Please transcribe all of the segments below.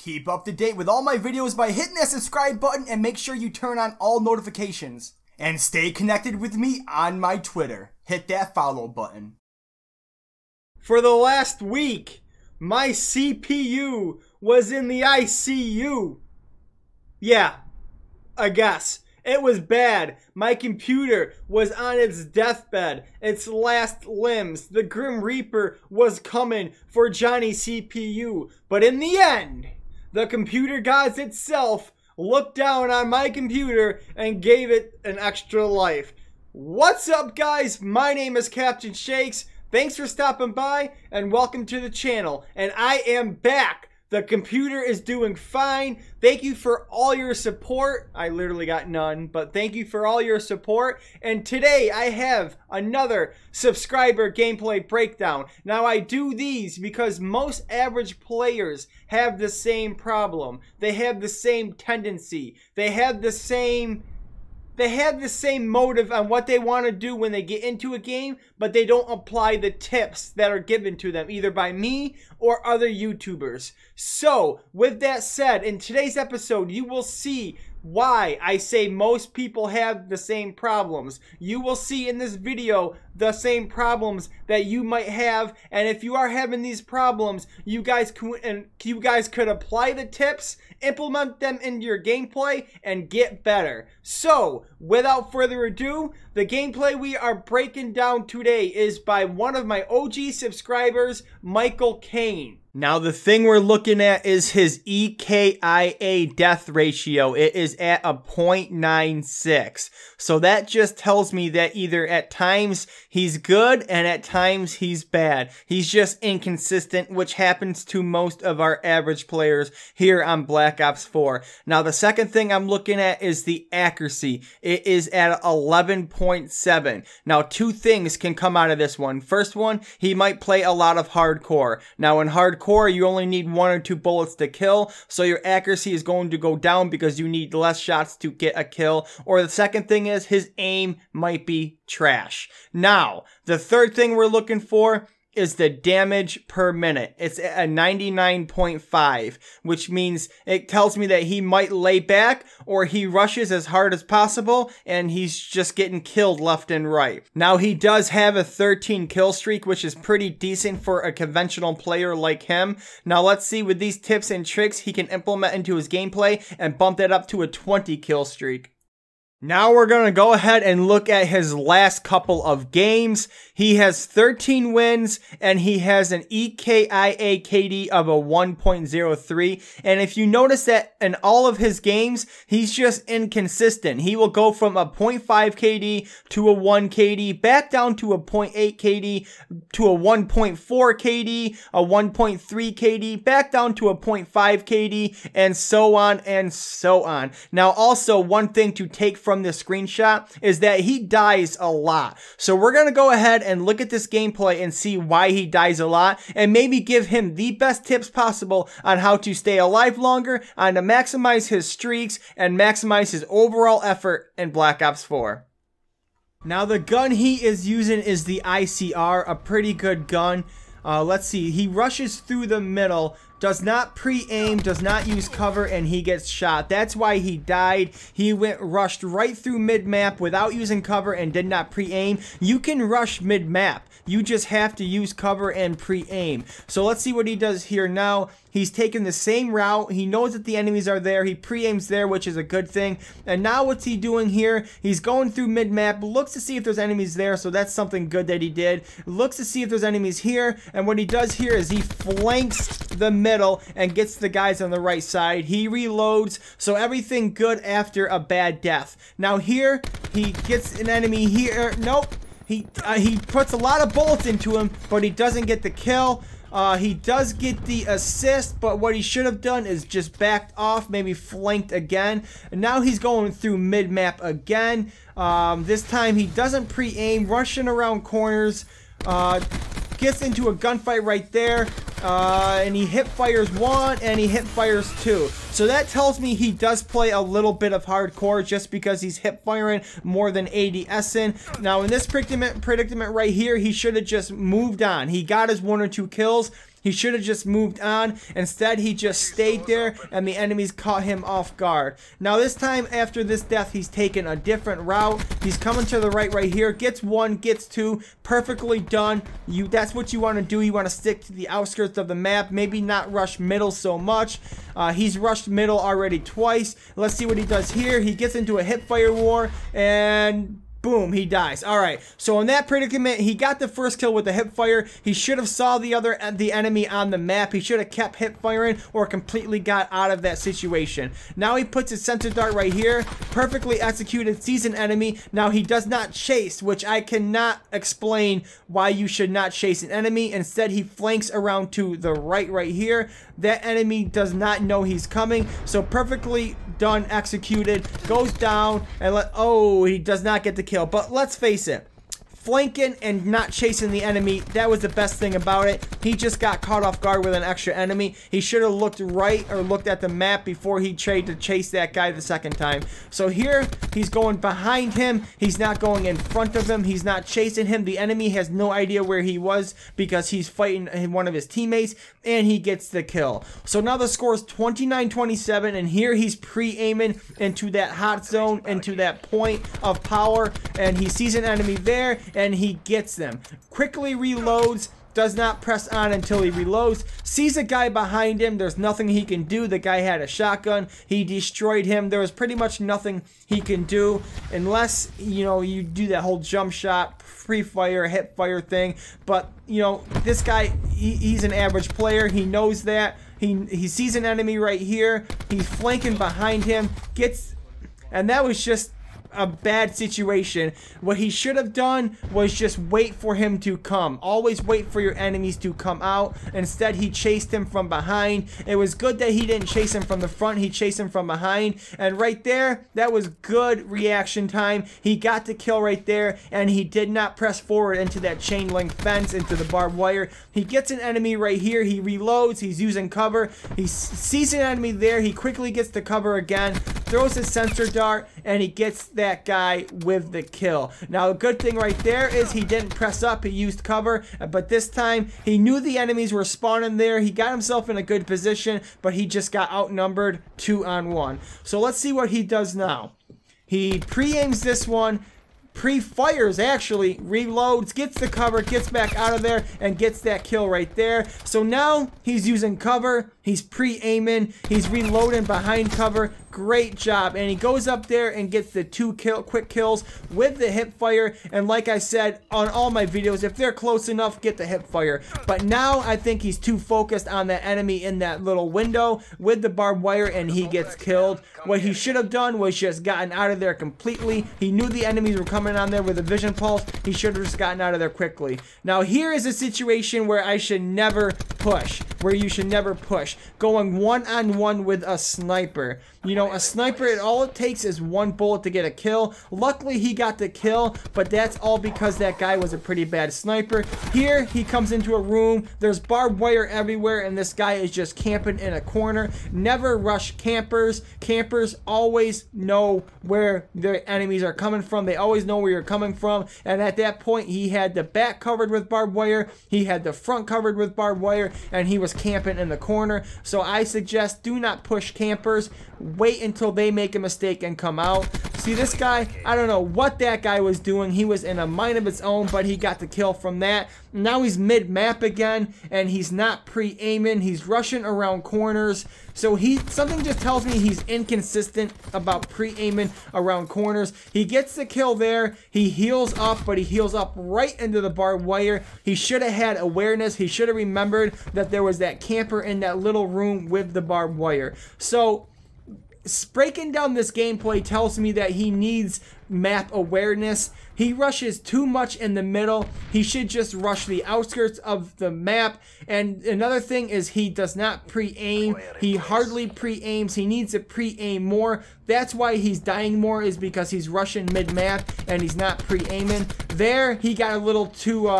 Keep up to date with all my videos by hitting that subscribe button and make sure you turn on all notifications. And stay connected with me on my Twitter. Hit that follow button. For the last week, my CPU was in the ICU. Yeah, I guess. It was bad. My computer was on its deathbed, its last limbs. The Grim Reaper was coming for Johnny's CPU. But in the end, the computer gods itself looked down on my computer and gave it an extra life. What's up, guys? My name is Captain Shakes. Thanks for stopping by and welcome to the channel. And I am back. The computer is doing fine. Thank you for all your support. I literally got none, but thank you for all your support. And today I have another subscriber gameplay breakdown. Now I do these because most average players have the same problem. They have the same tendency. They have the same motive on what they want to do when they get into a game, but they don't apply the tips that are given to them, either by me or other YouTubers. So, with that said, in today's episode, you will see why I say most people have the same problems. You will see in this video the same problems that you might have, and if you are having these problems, you guys could apply the tips, implement them into your gameplay, and get better. So, without further ado, the gameplay we are breaking down today is by one of my OG subscribers, Michael Kane. Now, the thing we're looking at is his EKIA death ratio. It is at a 0.96. So that just tells me that either at times he's good and at times he's bad. He's just inconsistent, which happens to most of our average players here on Black Ops 4. Now, the second thing I'm looking at is the accuracy. It is at 11.7. Now, two things can come out of this one. First one, he might play a lot of hardcore. Now, in hardcore, you only need 1 or 2 bullets to kill, so your accuracy is going to go down because you need less shots to get a kill. Or the second thing is his aim might be trash. Now, the third thing we're looking for is the damage per minute. It's at a 99.5, which means it tells me that he might lay back or he rushes as hard as possible and he's just getting killed left and right. Now, he does have a 13 kill streak, which is pretty decent for a conventional player like him. Now, let's see with these tips and tricks he can implement into his gameplay and bump that up to a 20 kill streak. Now we're going to go ahead and look at his last couple of games. He has 13 wins and he has an EKIA KD of a 1.03. And if you notice that in all of his games, he's just inconsistent. He will go from a 0.5 KD to a 1 KD, back down to a 0.8 KD, to a 1.4 KD, a 1.3 KD, back down to a 0.5 KD, and so on and so on. Now also, one thing to take from this screenshot is that he dies a lot. So we're going to go ahead and look at this gameplay and see why he dies a lot and maybe give him the best tips possible on how to stay alive longer, on to maximize his streaks and maximize his overall effort in Black Ops 4. Now the gun he is using is the ICR, a pretty good gun. Let's see, he rushes through the middle, does not pre-aim, does not use cover, and he gets shot. That's why he died. He rushed right through mid-map without using cover and did not pre-aim. You can rush mid-map. You just have to use cover and pre-aim. So let's see what he does here now. He's taking the same route. He knows that the enemies are there. He pre-aims there, which is a good thing. And now what's he doing here? He's going through mid-map, looks to see if there's enemies there, so that's something good that he did. Looks to see if there's enemies here, and what he does here is he flanks the middle and gets the guys on the right side. He reloads, so everything good after a bad death. Now here, he gets an enemy here. Nope. He puts a lot of bullets into him, but he doesn't get the kill. He does get the assist, but what he should have done is just backed off, maybe flanked again. And now he's going through mid-map again. This time he doesn't pre-aim, rushing around corners. Gets into a gunfight right there. And he hip fires 1 and he hip fires 2. So that tells me he does play a little bit of hardcore just because he's hip firing more than ADSing. Now in this predicament right here, he should have just moved on. He got his 1 or 2 kills. He should have just moved on. Instead, he just stayed there, and the enemies caught him off guard. Now, this time, after this death, he's taken a different route. He's coming to the right here. Gets one, gets two. Perfectly done. That's what you want to do. You want to stick to the outskirts of the map. Maybe not rush middle so much. He's rushed middle already twice. Let's see what he does here. He gets into a hipfire war, and boom, he dies. All right, so in that predicament, he got the first kill with the hip fire. He should have saw the enemy on the map. He should have kept hip firing or completely got out of that situation. Now he puts his sensor dart right here, perfectly executed, sees an enemy. Now he does not chase, which I cannot explain why you should not chase an enemy. Instead, he flanks around to the right here. That enemy does not know he's coming, so perfectly done, executed, goes down, and he does not get the kill. But let's face it, flanking and not chasing the enemy, that was the best thing about it. He just got caught off guard with an extra enemy. He should have looked right or looked at the map before he tried to chase that guy the second time. So here, he's going behind him. He's not going in front of him. He's not chasing him. The enemy has no idea where he was because he's fighting one of his teammates, and he gets the kill. So now the score is 29-27, and here he's pre-aiming into that hot zone, into that point of power, and he sees an enemy there, and he gets them. Quickly reloads, does not press on until he reloads, sees a guy behind him. There's nothing he can do. The guy had a shotgun. He destroyed him. There was pretty much nothing he can do unless, you do that whole jump shot, free fire, hip fire thing. But, this guy, he's an average player. He knows that. He sees an enemy right here. He's flanking behind him, and that was just a bad situation. What he should have done was just wait for him to come. Always wait for your enemies to come out. Instead, he chased him from behind. It was good that he didn't chase him from the front. He chased him from behind, and right there, that was good reaction time. He got the kill right there, and he did not press forward into that chain link fence, into the barbed wire. He gets an enemy right here. He reloads. He's using cover. He sees an enemy there. He quickly gets the cover again, throws his sensor dart, and he gets that guy with the kill. Now, a good thing right there is he didn't press up. He used cover, but this time he knew the enemies were spawning there. He got himself in a good position, but he just got outnumbered 2-on-1. So let's see what he does now. He pre-aims this one, pre-fires actually, reloads, gets the cover, gets back out of there, and gets that kill right there. So now he's using cover, he's pre-aiming, he's reloading behind cover. Great job. And he goes up there and gets the quick kills with the hip fire. And like I said on all my videos, if they're close enough, get the hip fire. But now I think he's too focused on that enemy in that little window with the barbed wire, and he gets killed. What he should have done was just gotten out of there completely. He knew the enemies were coming on there with a vision pulse. He should have just gotten out of there quickly. Now here is a situation where I should never push, where you should never push. Going one-on-one with a sniper. A sniper, all it takes is one bullet to get a kill. Luckily, he got the kill, but that's all because that guy was a pretty bad sniper. Here, he comes into a room. There's barbed wire everywhere, and this guy is just camping in a corner. Never rush campers. Campers always know where their enemies are coming from. They always know where you're coming from, and at that point, he had the back covered with barbed wire. He had the front covered with barbed wire, and he was camping in the corner. So I suggest do not push campers. Wait until they make a mistake and come out. See, this guy, I don't know what that guy was doing. He was in a mind of its own, but he got the kill from that. Now he's mid-map again, and he's not pre-aiming. He's rushing around corners. So something just tells me he's inconsistent about pre-aiming around corners. He gets the kill there. He heals up, but he heals up right into the barbed wire. He should have had awareness. He should have remembered that there was that camper in that little room with the barbed wire. So breaking down this gameplay tells me that he needs map awareness. He rushes too much in the middle. He should just rush the outskirts of the map. And another thing is he does not pre-aim. He hardly pre-aims. He needs to pre-aim more. That's why he's dying more, is because he's rushing mid-map and he's not pre-aiming. There, he got a little too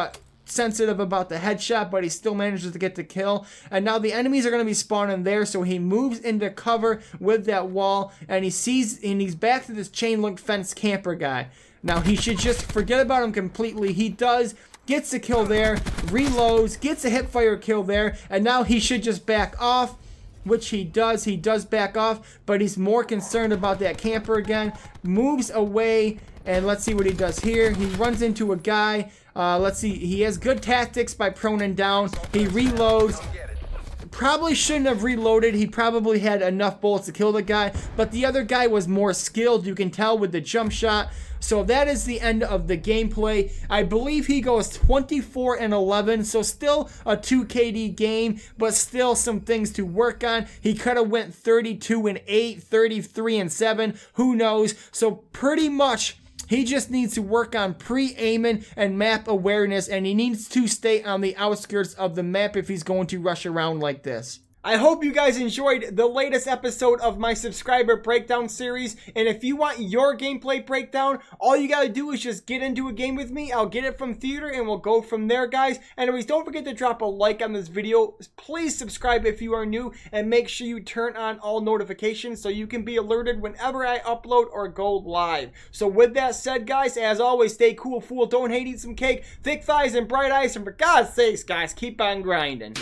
sensitive about the headshot, but he still manages to get the kill. And now the enemies are going to be spawning there, so he moves into cover with that wall, and he's back to this chain link fence camper guy. Now he should just forget about him completely. He does gets a kill there, reloads, gets a hipfire kill there, and now he should just back off, which he does. He does back off, but he's more concerned about that camper again. Moves away, and let's see what he does here. He runs into a guy. Let's see. He has good tactics by proning down. He reloads. Probably shouldn't have reloaded. He probably had enough bullets to kill the guy, but the other guy was more skilled. You can tell with the jump shot. So that is the end of the gameplay. I believe he goes 24-11, so still a 2 KD game, but still some things to work on. He could have went 32-8, 33-7, who knows? So pretty much he just needs to work on pre-aiming and map awareness, and he needs to stay on the outskirts of the map if he's going to rush around like this. I hope you guys enjoyed the latest episode of my subscriber breakdown series, and if you want your gameplay breakdown, all you gotta do is just get into a game with me. I'll get it from theater and we'll go from there, guys. Anyways, don't forget to drop a like on this video. Please subscribe if you are new, and make sure you turn on all notifications so you can be alerted whenever I upload or go live. So with that said, guys, as always, stay cool, fool, don't hate, eat some cake, thick thighs and bright eyes, and for God's sakes, guys, keep on grinding.